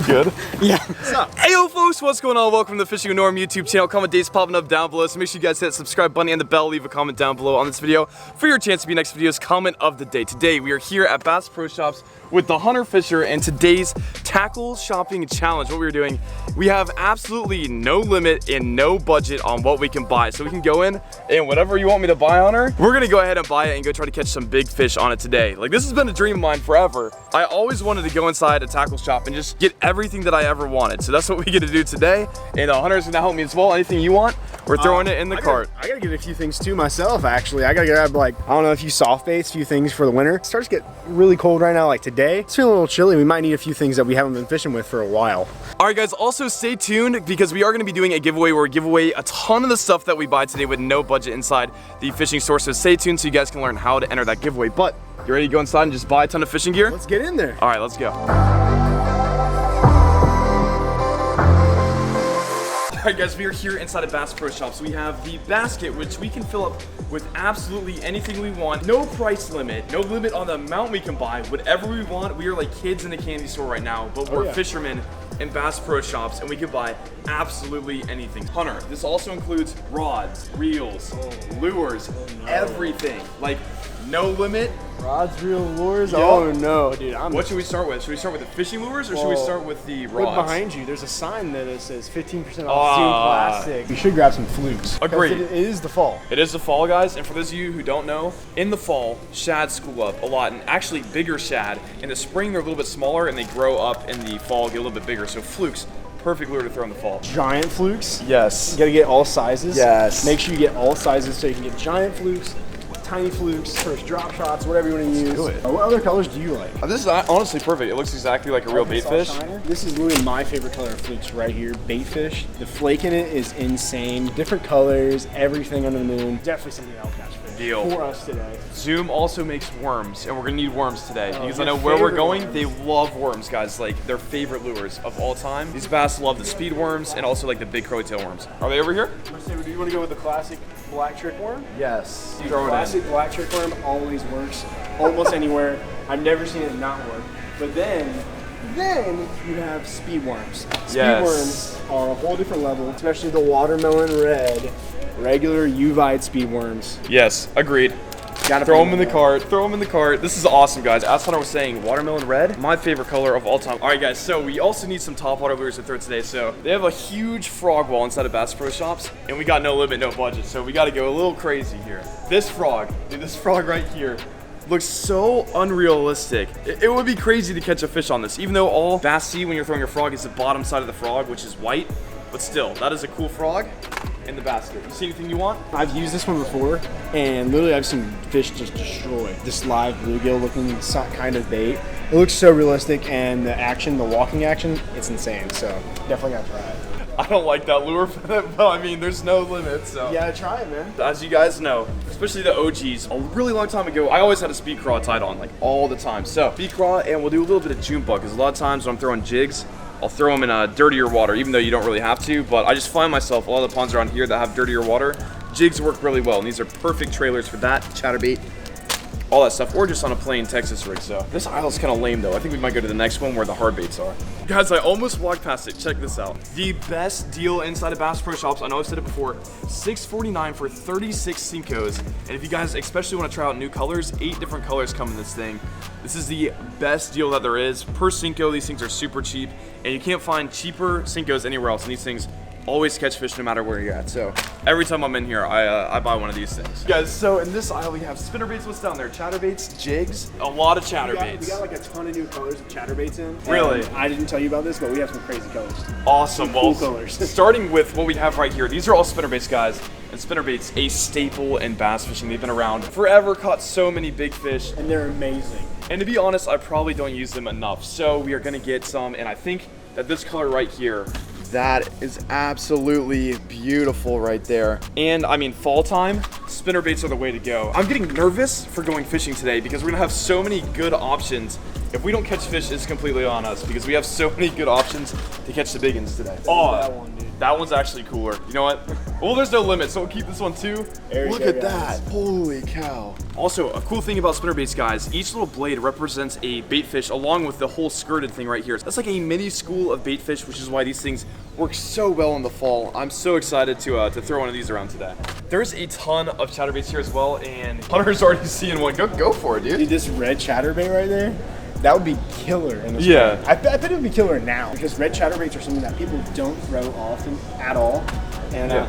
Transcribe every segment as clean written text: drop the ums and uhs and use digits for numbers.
Good? Yeah. What's up? Hey yo folks, what's going on? Welcome to the Fishing with Norm YouTube channel. Comment dates popping up down below, so make sure you guys hit that subscribe button and the bell. Leave a comment down below on this video for your chance to be next video's comment of the day. Today we are here at Bass Pro Shops with the Hunter Fisher, and today's tackle shopping challenge. What we're doing, we have absolutely no limit and no budget on what we can buy. So we can go in and whatever you want me to buy, Hunter, we're gonna go ahead and buy it and go try to catch some big fish on it today. Like, this has been a dream of mine forever. I always wanted to go inside a tackle shop and just get everything that I ever wanted. So that's what we get to do today. And Hunter's gonna help me as well. Anything you want, we're throwing it in the cart. I gotta get a few things too myself, actually. I gotta grab, like, I don't know, a few soft baits, a few things for the winter. It starts to get really cold right now, like today. It's feeling a little chilly. We might need a few things that we haven't been fishing with for a while. All right, guys, also stay tuned because we are gonna be doing a giveaway where we give away a ton of the stuff that we buy today with no budget inside the fishing store. So stay tuned so you guys can learn how to enter that giveaway. But you ready to go inside and just buy a ton of fishing gear? Let's get in there. All right, let's go. All right, guys, we are here inside of Bass Pro Shops. We have the basket, which we can fill up with absolutely anything we want. No price limit, no limit on the amount we can buy. Whatever we want. We are like kids in a candy store right now, but we're fishermen in Bass Pro Shops, and we can buy absolutely anything. Hunter, this also includes rods, reels, lures, everything. Like, no limit. Rods, reel, lures? Yep. Oh no, dude. What should we start with? Should we start with the fishing lures or should we start with the rods? Look behind you. There's a sign there that says 15% off Zoom plastic. You should grab some flukes. Agreed. It is the fall. It is the fall, guys, and for those of you who don't know, in the fall, shad school up a lot, and actually bigger shad. In the spring, they're a little bit smaller, and they grow up in the fall, get a little bit bigger. So flukes, perfect lure to throw in the fall. Giant flukes. Yes. You gotta get all sizes. Yes. Make sure you get all sizes so you can get giant flukes, tiny flukes, first drop shots, whatever you want to use. What other colors do you like? This is honestly perfect. It looks exactly like a real bait fish. Shiner. This is literally my favorite color of flukes right here, bait fish. The flake in it is insane. Different colors, everything under the moon. Definitely something I'll catch fish Deal. for us today. Zoom also makes worms, and we're gonna need worms today because I know where we're going. Worms. They love worms, guys. Like, their favorite lures of all time. These bass love the speed worms and also like the big crowtail worms. Are they over here? Do you want to go with the classic black trick worm? Yes. The classic black trick worm always works almost anywhere. I've never seen it not work. But then you have speed worms. Speed worms are a whole different level, especially the watermelon red, regular Uvite speed worms. Yes, agreed. Gotta throw them in the cart. Throw them in the cart. This is awesome, guys. As Hunter was saying, watermelon red, my favorite color of all time. All right, guys. So we also need some topwater lures to throw today. So they have a huge frog wall inside of Bass Pro Shops, and we got no limit, no budget. So we got to go a little crazy here. This frog, dude, this frog right here, looks so unrealistic. It would be crazy to catch a fish on this, even though all bass see when you're throwing a frog is the bottom side of the frog, which is white. But still, that is a cool frog in the basket. You see anything you want? I've used this one before, and literally I've seen fish just destroy this live bluegill looking kind of bait. It looks so realistic, and the action, the walking action, it's insane. So definitely gotta try it. I don't like that lure for that, but I mean, there's no limit, so. You gotta try it, man. As you guys know, especially the OGs, a really long time ago, I always had a speed craw tied on, like all the time. So, speed craw, and we'll do a little bit of June bug, because a lot of times when I'm throwing jigs, I'll throw them in a dirtier water, even though you don't really have to, but I just find myself, a lot of the ponds around here that have dirtier water, jigs work really well, and these are perfect trailers for that, chatterbait, all that stuff, or just on a plain Texas rig. So this aisle's kind of lame though. I think we might go to the next one where the hard baits are. Guys, I almost walked past it. Check this out. The best deal inside of Bass Pro Shops. I know I've said it before. $6.49 for 36 Cincos. And if you guys especially want to try out new colors, 8 different colors come in this thing. This is the best deal that there is. Per Cinco, these things are super cheap, and you can't find cheaper Cincos anywhere else. And these things always catch fish no matter where you're at. So every time I'm in here, I buy one of these things. Guys, so in this aisle we have spinnerbaits. What's down there? Chatterbaits, jigs, a lot of chatterbaits. We got like a ton of new colors of chatterbaits in. Really? I didn't tell you about this, but we have some crazy colors. Awesome. Some cool colors. Starting with what we have right here. These are all spinnerbaits, guys. And spinnerbaits, a staple in bass fishing. They've been around forever, caught so many big fish. And they're amazing. And to be honest, I probably don't use them enough. So we are gonna get some, and I think that this color right here, that is absolutely beautiful right there. And I mean, fall time, spinnerbaits are the way to go. I'm getting nervous for going fishing today because we're gonna have so many good options If we don't catch fish, it's completely on us because we have so many good options to catch the big ones today. That one, dude. That one's actually cooler. You know what? Well, there's no limit, so we'll keep this one too. Look at that. Holy cow. Also, a cool thing about spinnerbaits, guys, each little blade represents a bait fish along with the whole skirted thing right here. That's like a mini school of bait fish, which is why these things work so well in the fall. I'm so excited to throw one of these around today. There's a ton of chatterbaits here as well, and Hunter's already seeing one. Go for it, dude. Dude, this red chatterbait right there, that would be killer in the spring. Yeah. I bet it would be killer now because red chatterbaits are something that people don't throw often at all. And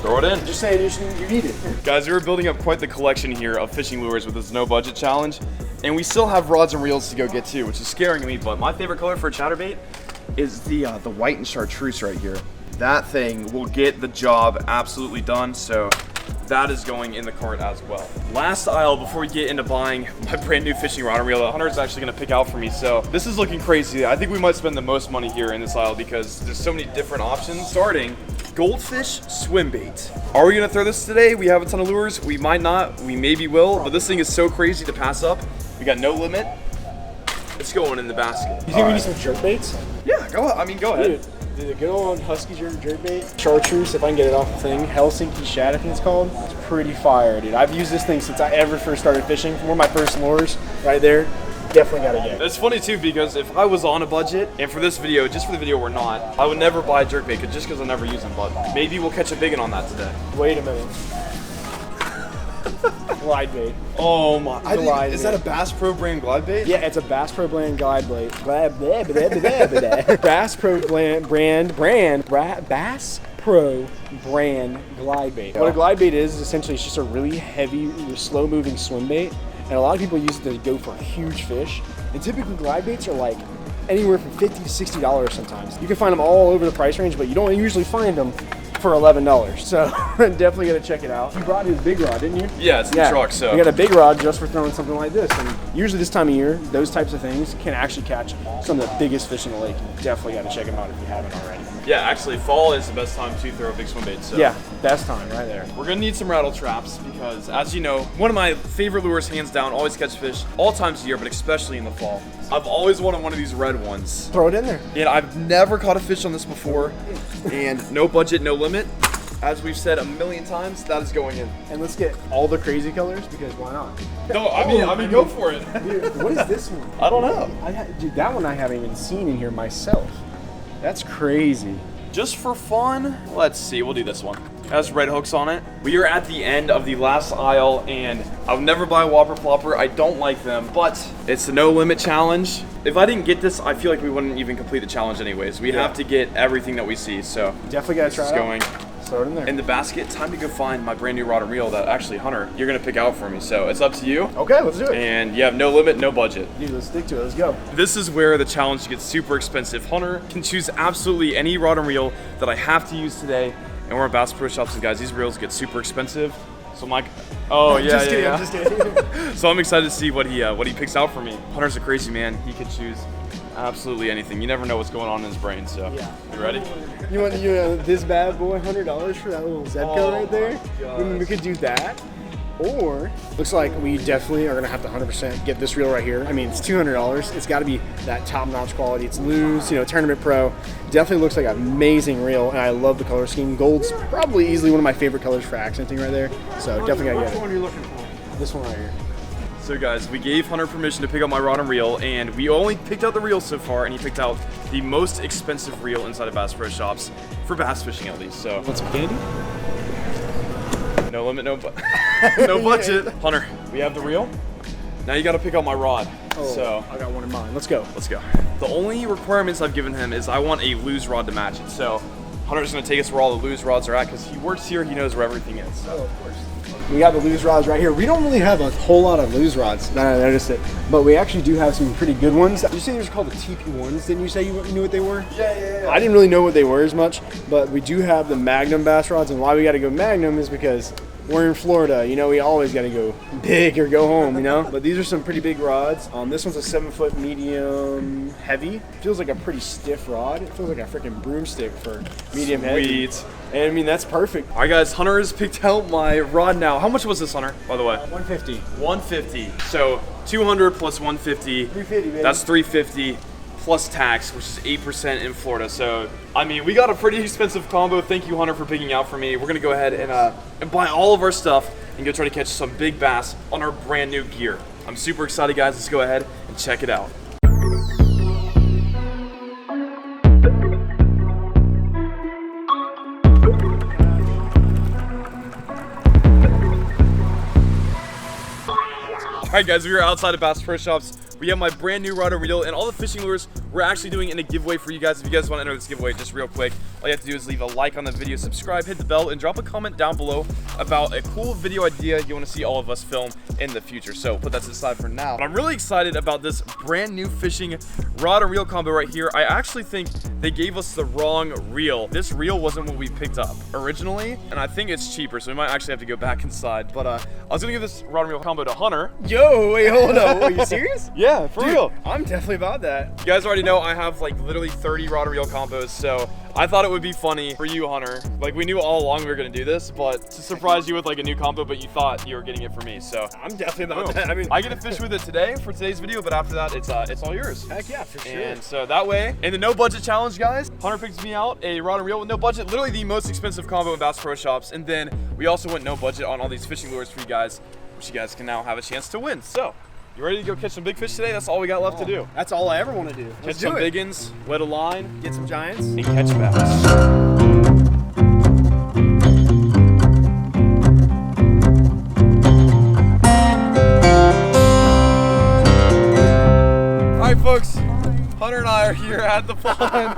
throw it in. Just saying, you need it. Guys, we were building up quite the collection here of fishing lures with this no budget challenge, and we still have rods and reels to go get too, which is scaring me. But my favorite color for a chatterbait is the white and chartreuse right here. That thing will get the job absolutely done. So that is going in the cart as well. Last aisle before we get into buying my brand new fishing rod and reel that Hunter's actually gonna pick out for me. So this is looking crazy. I think we might spend the most money here in this aisle because there's so many different options. Starting goldfish swim bait. Are we gonna throw this today? We have a ton of lures. We might not, we maybe will, but this thing is so crazy to pass up. We got no limit. It's going in the basket. You think we need some jerkbaits? Yeah, go ahead. I mean, go ahead. Dude, the good old Husky jerkbait. Chartreuse, if I can get it off the thing. Helsinki shad, I think it's called. It's pretty fire, dude. I've used this thing since I ever first started fishing. One of my first lures right there. Definitely gotta get it. It's funny too because if I was on a budget, and for this video, just for the video we're not, I would never buy a jerkbait just because I never use them, but maybe we'll catch a big one on that today. Wait a minute. Glide bait. Oh my! Is that bait. a Bass Pro brand glide bait? Yeah, it's a Bass Pro brand glide bait. Bass Pro Bass Pro brand glide bait. What a glide bait is essentially it's just a really heavy, slow-moving swim bait, and a lot of people use it to go for huge fish. And typically, glide baits are like anywhere from $50 to $60 sometimes. You can find them all over the price range, but you don't usually find them for $11. So definitely gotta check it out. You brought his big rod, didn't you? Yeah, it's in the truck. So you got a big rod just for throwing something like this. And usually this time of year, those types of things can actually catch some of the biggest fish in the lake. You definitely gotta check them out if you haven't already. yeah, actually, fall is the best time to throw a big swim bait. So Yeah, best time right there. we're gonna need some rattle traps because, as you know, one of my favorite lures, hands down, always catch fish all times of year, but especially in the fall. I've always wanted one of these red ones. Throw it in there. And I've never caught a fish on this before. And no budget, no limit. As we've said a million times, that is going in. And let's get all the crazy colors because why not? No, I mean, go for it. Dude, what is this one? I don't know. Dude, that one I haven't even seen in here myself. That's crazy. Just for fun, let's see, we'll do this one. It has red hooks on it. We are at the end of the last aisle, and I'll never buy a Whopper Plopper. I don't like them, but it's a no limit challenge. If I didn't get this, I feel like we wouldn't even complete the challenge anyways. We have to get everything that we see, so Definitely gotta try it's it out. going Throw it in there. in the basket. Time to go find my brand new rod and reel that actually, Hunter, you're gonna pick out for me. So it's up to you. Okay, let's do it. And you have no limit, no budget. Dude, let's stick to it. Let's go. This is where the challenge gets super expensive. Hunter can choose absolutely any rod and reel that I have to use today. And we're at Bass Pro Shops, and guys, these reels get super expensive. So I'm like, oh yeah, Just yeah, kidding, yeah. I'm just kidding. So I'm excited to see what he picks out for me. Hunter's a crazy man. He could choose absolutely anything. You never know what's going on in his brain. So Yeah. you ready? You want this bad boy, $100 for that little Zebco right there? I mean, we could do that. Or, looks like we definitely are gonna have to 100% get this reel right here. I mean, it's $200. It's gotta be that top-notch quality. It's loose, Tournament Pro. Definitely looks like an amazing reel, and I love the color scheme. Gold's probably easily one of my favorite colors for accenting right there. So definitely gotta get it. Which one are you looking for? This one right here. So guys, we gave Hunter permission to pick up my rod and reel, and we only picked out the reel so far, and he picked out the most expensive reel inside of Bass Pro Shops, for bass fishing at least. So Want some candy? no limit, no no budget. Hunter, we have the reel. Now you gotta pick out my rod. Oh, So I got one in mind. Let's go. let's go. The only requirements I've given him is I want a loose rod to match it. So Hunter's gonna take us where all the loose rods are at because he works here, he knows where everything is. So of course. We got the lose rods right here. We don't really have a whole lot of lose rods. Now I noticed it. But we actually do have some pretty good ones. You say these are called the TP1s. Didn't you say you knew what they were? Yeah. I didn't really know what they were as much, but we do have the Magnum bass rods. And why we got to go Magnum is because we're in Florida. We always got to go big or go home, But these are some pretty big rods. This one's a 7-foot medium heavy. Feels like a pretty stiff rod. It feels like a freaking broomstick for medium heavy. sweet. And I mean, that's perfect. All right, guys, Hunter has picked out my rod now. How much was this, Hunter, by the way? 150. 150. So 200 plus 150. 350, baby. That's 350 plus tax, which is 8% in Florida. So, I mean, we got a pretty expensive combo. Thank you, Hunter, for picking out for me. We're gonna go ahead and buy all of our stuff and go try to catch some big bass on our brand new gear. I'm super excited, guys. Let's go ahead and check it out. All right, guys, we are outside of Bass Pro Shops. We have my brand new rod and reel and all the fishing lures we're actually doing in a giveaway for you guys. If you guys want to enter this giveaway, just real quick, all you have to do is leave a like on the video, subscribe, hit the bell, and drop a comment down below about a cool video idea you want to see all of us film in the future. So put that to the side for now. But I'm really excited about this brand new fishing rod and reel combo right here. I actually think they gave us the wrong reel. This reel wasn't what we picked up originally, and I think it's cheaper, so we might actually have to go back inside. But I was gonna give this rod and reel combo to Hunter. Yo, wait, hold on. Are you serious? Yeah, for real. I'm definitely about that. You guys already know I have like literally 30 rod and reel combos, so I thought it would be funny for you, Hunter. Like, we knew all along we were gonna do this, but to surprise you with like a new combo, but you thought you were getting it for me, so. I'm definitely about that. I mean, I get to fish with it today for today's video, but after that, it's all yours. Heck yeah, for sure. And so that way, in the no budget challenge, guys, Hunter picked me out a rod and reel with no budget, literally the most expensive combo in Bass Pro Shops, and then we also went no budget on all these fishing lures for you guys, which you guys can now have a chance to win. So, you ready to go catch some big fish today? That's all we got left to do. That's all I ever want to do. Catch Let's some do it. big uns, wet a line, Get some giants. and catch bass. All right, folks, Hunter and I are here at the pond,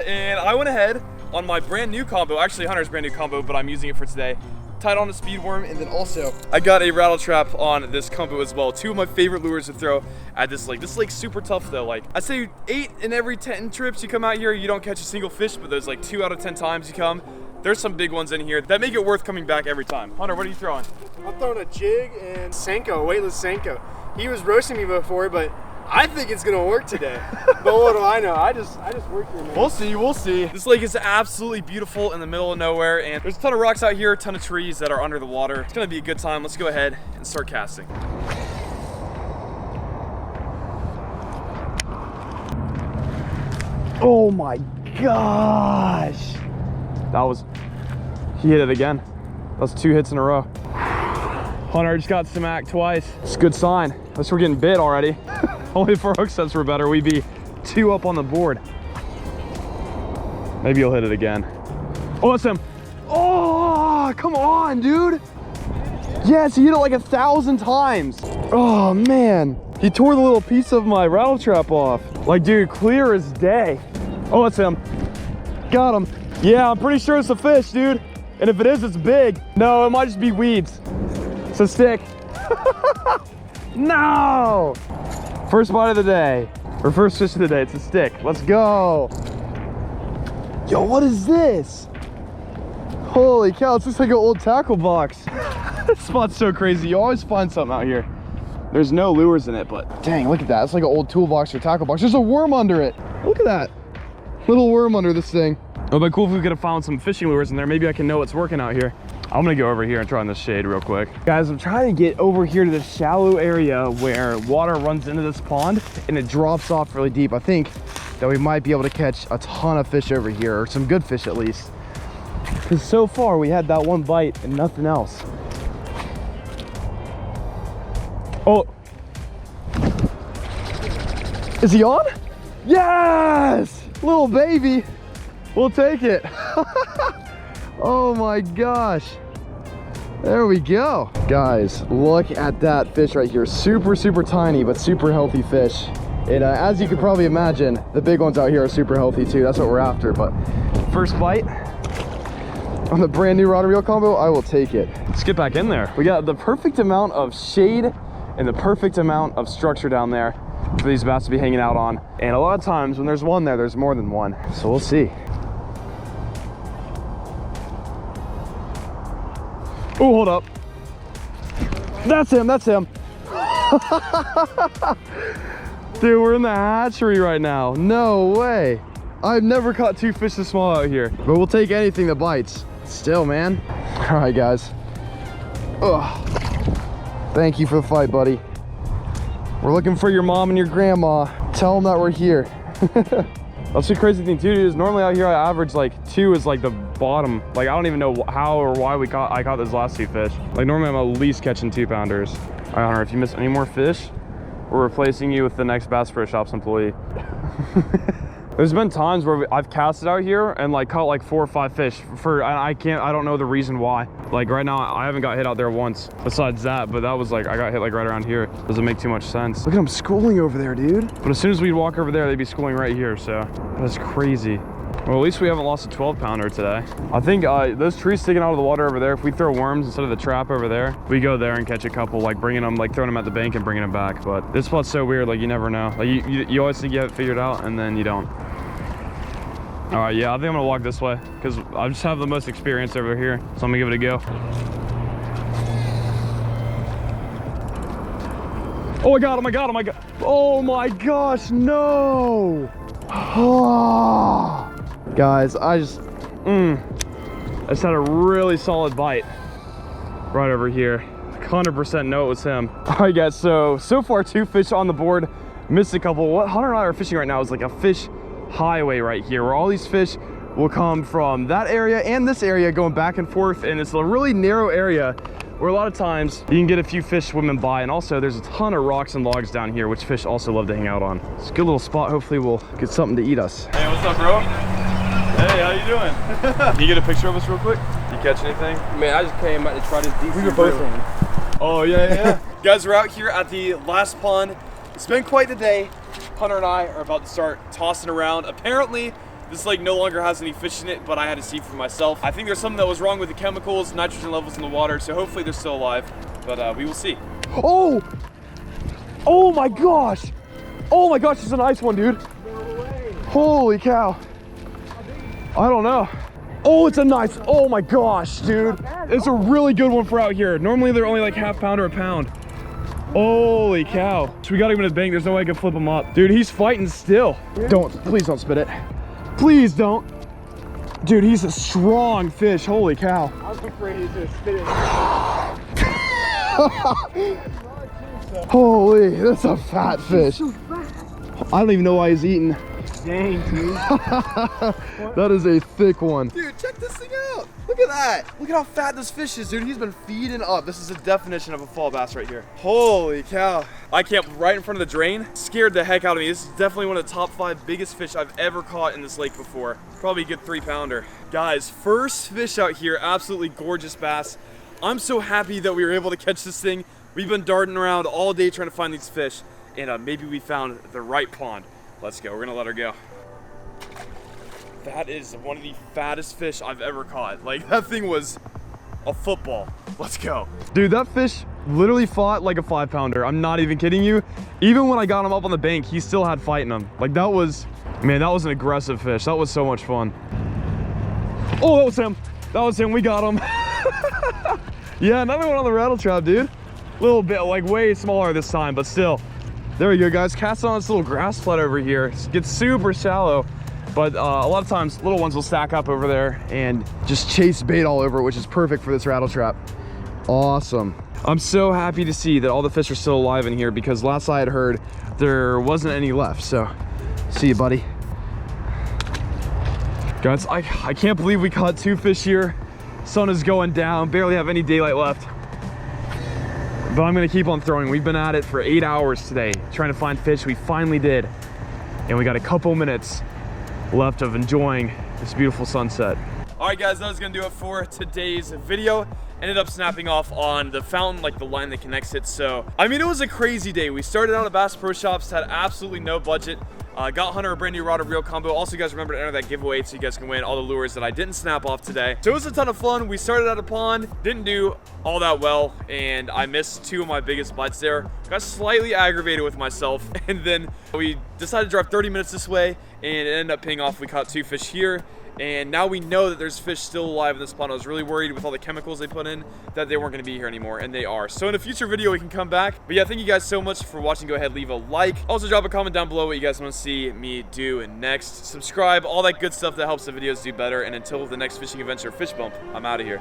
and I went ahead on my brand new combo, actually Hunter's brand new combo, but I'm using it for today. Tied on a speed worm, and then also I got a rattle trap on this combo as well. Two of my favorite lures to throw at this lake. This lake's super tough though. Like, I say 8 in every 10 trips you come out here, you don't catch a single fish, but there's like 2 out of 10 times you come, there's some big ones in here that make it worth coming back every time. Hunter, what are you throwing? I'm throwing a jig and Senko, a weightless Senko. He was roasting me before, but I think it's gonna work today. But what do I know? I just work here, man. We'll see, we'll see. This lake is absolutely beautiful in the middle of nowhere, and there's a ton of rocks out here, a ton of trees that are under the water. It's gonna be a good time. Let's go ahead and start casting. Oh my gosh. He hit it again. That was 2 hits in a row. Hunter just got smacked twice. It's a good sign. At least we're getting bit already. Only if our hook sets were better, we'd be 2 up on the board. Maybe he'll hit it again. Oh, that's him. Oh, come on, dude. Yes, he hit it like 1,000 times. Oh, man. He tore the little piece of my rattle trap off. Like, dude, clear as day. Oh, that's him. Got him. Yeah, I'm pretty sure it's a fish, dude. And if it is, it's big. No, it might just be weeds. It's a stick. No! First bite of the day, or first fish of the day, it's a stick. Let's go. Yo, what is this? Holy cow, this looks like an old tackle box. This spot's so crazy. You always find something out here. There's no lures in it, but dang, look at that. It's like an old toolbox or tackle box. There's a worm under it. Look at that. Little worm under this thing. It would be cool if we could have found some fishing lures in there. Maybe I can know what's working out here. I'm gonna go over here and try on this shade real quick. Guys, I'm trying to get over here to the shallow area where water runs into this pond and it drops off really deep. I think that we might be able to catch a ton of fish over here, or some good fish at least. Because so far we had that one bite and nothing else. Oh. Is he on? Yes! Little baby. We'll take it. Oh my gosh. There we go. Guys, look at that fish right here. Super, super tiny, but super healthy fish. And as you can probably imagine, the big ones out here are super healthy too. That's what we're after. But first bite on the brand new rod and reel combo, I will take it. Let's get back in there. We got the perfect amount of shade and the perfect amount of structure down there for these bass to be hanging out on. And a lot of times when there's one there, there's more than one. So we'll see. Oh, hold up. That's him, that's him. Dude, we're in the hatchery right now. No way. I've never caught 2 fish this small out here, but we'll take anything that bites. Still, man. All right, guys. Ugh. Thank you for the fight, buddy. We're looking for your mom and your grandma. Tell them that we're here. That's the crazy thing too, is normally out here I average like 2 is like the bottom. Like I don't even know how or why I caught those last 2 fish. Like normally I'm at least catching 2-pounders. All right, Hunter, if you miss any more fish, we're replacing you with the next Bass Pro Shops employee. There's been times where I've casted out here and like caught like 4 or 5 fish I don't know the reason why. Like right now I haven't got hit out there once besides that, but that was like I got hit like right around here. Doesn't make too much sense. Look at them schooling over there, dude. But as soon as we'd walk over there, they'd be schooling right here, so that's crazy. Well, at least we haven't lost a 12-pounder today. I think those trees sticking out of the water over there, if we throw worms instead of the trap over there, we go there and catch a couple, like bringing them, like throwing them at the bank and bringing them back. But this spot's so weird, like you never know. Like you always think you have it figured out and then you don't. All right, yeah, I think I'm gonna walk this way because I just have the most experience over here. So I'm gonna give it a go. Oh my God, oh my God, oh my God. Oh my gosh, no. Oh. Guys, I just had a really solid bite right over here. 100% know it was him. All right, guys, so far 2 fish on the board, missed a couple. What Hunter and I are fishing right now is like a fish highway right here, where all these fish will come from that area and this area going back and forth, and it's a really narrow area where a lot of times you can get a few fish swimming by, and also there's a ton of rocks and logs down here which fish also love to hang out on. It's a good little spot. Hopefully we'll get something to eat us. Hey, what's up, bro? Hey, how you doing? Can you get a picture of us real quick? You catch anything? Man, I just came out to try this DC. We were both in. Oh yeah. Guys, we're out here at the last pond. It's been quite the day. Hunter and I are about to start tossing around. Apparently, this lake no longer has any fish in it, but I had to see for myself. I think there's something that was wrong with the chemicals, nitrogen levels in the water, so hopefully they're still alive, but we will see. Oh! Oh my gosh! Oh my gosh, it's a nice one, dude. No way. Holy cow. I don't know. Oh, it's a nice, oh my gosh, dude. It's a really good one for out here. Normally they're only like half-pound or a pound. Holy cow. So we got him in the bank. There's no way I can flip him up. Dude, he's fighting still. Please don't spit it. Please don't. Dude, he's a strong fish. Holy cow. I'm afraid he's gonna spit it. Holy, that's a fat fish. So fat. I don't even know why he's eating. Dang, dude. That is a thick one. Dude, check this thing out. Look at that. Look at how fat this fish is, dude. He's been feeding up. This is the definition of a fall bass right here. Holy cow. I camped right in front of the drain. Scared the heck out of me. This is definitely one of the top 5 biggest fish I've ever caught in this lake before. Probably a good 3-pounder. Guys, first fish out here, absolutely gorgeous bass. I'm so happy that we were able to catch this thing. We've been darting around all day trying to find these fish, and maybe we found the right pond. Let's go, we're gonna let her go. That is one of the fattest fish I've ever caught. Like, that thing was a football. Let's go. Dude, that fish literally fought like a 5-pounder. I'm not even kidding you. Even when I got him up on the bank, he still had fight in him. Like, that was, man, that was an aggressive fish. That was so much fun. Oh, that was him. That was him, we got him. Yeah, another one on the rattle trap, dude. A little bit, like way smaller this time, but still. There we go, guys. Cast on this little grass flat over here. It gets super shallow, but a lot of times little ones will stack up over there and just chase bait all over it, which is perfect for this rattle trap. Awesome. I'm so happy to see that all the fish are still alive in here, because last I had heard there wasn't any left. So see you, buddy. Guys, I can't believe we caught 2 fish here. Sun is going down, barely have any daylight left. But I'm gonna keep on throwing. We've been at it for 8 hours today, trying to find fish. We finally did. And we got a couple minutes left of enjoying this beautiful sunset. All right, guys, that was gonna do it for today's video. Ended up snapping off on the fountain, like the line that connects it. So, I mean, it was a crazy day. We started out at Bass Pro Shops, had absolutely no budget. Got Hunter a brand new rod and reel combo. Also, you guys remember to enter that giveaway so you guys can win all the lures that I didn't snap off today. So it was a ton of fun. We started at a pond, didn't do all that well, and I missed 2 of my biggest bites there. Got slightly aggravated with myself, and then we decided to drive 30 minutes this way, and it ended up paying off. We caught 2 fish here. And now we know that there's fish still alive in this pond. I was really worried with all the chemicals they put in that they weren't going to be here anymore, and they are. So in a future video, we can come back. But yeah, thank you guys so much for watching. Go ahead, leave a like. Also, drop a comment down below what you guys want to see me do next. Subscribe, all that good stuff that helps the videos do better. And until the next fishing adventure, Fish Bump, I'm out of here.